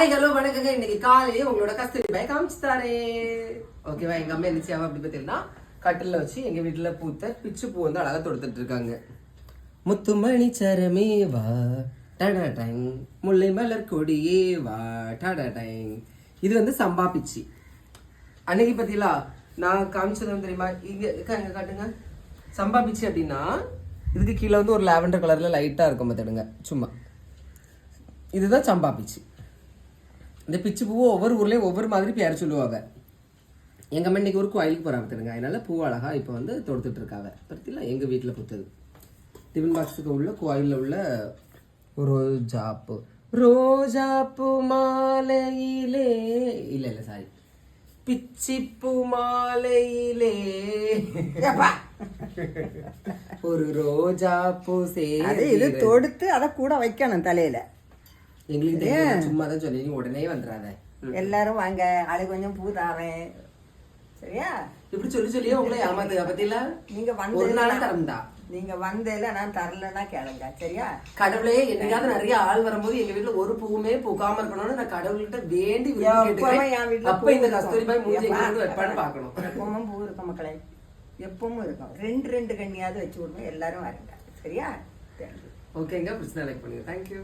Hello வணக்கங்க. இன்னைக்கு காலையிலேயே உங்களோட கஸ்தூரி பாய் காமிச்சு தாரே. ஓகேவா? எங்க அம்மா என்ன செய்வா அப்படி பார்த்தீங்கன்னா, கட்டில வச்சு எங்க வீட்டுல பூத்த பிச்சு பூ வந்து அழகா தொடுத்துட்டு இருக்காங்க. முத்துமணி சரமே வா டடடங், முல்லை மலர் கொடியே வா டடடங். இது வந்து சம்பா பிச்சி. அன்னைக்கு பத்திலா நான் காமிச்சது வந்து தெரியுமா? இங்க காட்டுங்க. சம்பா பிச்சி அப்படின்னா இதுக்கு கீழே வந்து ஒரு லாவெண்டர் கலர்ல லைட்டா இருக்கும் பார்த்துடுங்க. சும்மா இதுதான் சம்பா பிச்சி. இந்த பிச்சு பூவை ஒவ்வொரு ஊர்லேயும் ஒவ்வொரு மாதிரி பேர் சொல்லுவாங்க. எங்கள் அம்மா இன்னைக்கு ஒரு கோயிலுக்கு போகிறாங்க பார்த்துடுங்க. அதனால பூ அழகா இப்போ வந்து தொடுத்துட்டு இருக்காங்க. பற்றில எங்கள் வீட்டில் பூத்தது டிஃபன் பாக்ஸுக்கு உள்ள கோயிலில் உள்ள ஒரு ரோஜாப்பு. ரோஜாப்பு மாலையிலே இல்லை சாரி, பிச்சிப்பூ மாலையிலே ஒரு ரோஜா பூ சரி, இது தொடுத்து அதை கூட வைக்கணும் தலையில. எங்களுக்கு சும்மா தான் சொல்லி உடனே வந்துடாத. எல்லாரும் வாங்க, அது கொஞ்சம் பூ தாரேன், சரியா? இப்படி சொல்லியே உங்களை ஏமாத்துக்க பத்தில. நீங்க ஒரு நாள் தரம்டா. நீங்க வந்தேல நான் தரலன்னா கேளுங்க, சரியா? கடவுளே, என்னைக்காவது நிறைய ஆள் வரும்போது எங்க வீட்டுல ஒரு பூவுமே பூக்காம இருக்கணும்னு நான் கடவுள்கிட்ட வேண்டி அப்ப இந்த கஸ்தூரி பாய் மூஞ்சி வைப்பான்னு பாக்கணும். எப்பவும் பூ இருக்கும் மக்களே, எப்பவும் இருக்கும். ரெண்டு கண்ணியாவது வச்சு விடுங்க. எல்லாரும் வரங்க, சரியா? ஓகேங்க, பிடிச்சா லைக் பண்ணுங்க. தேங்க்யூ.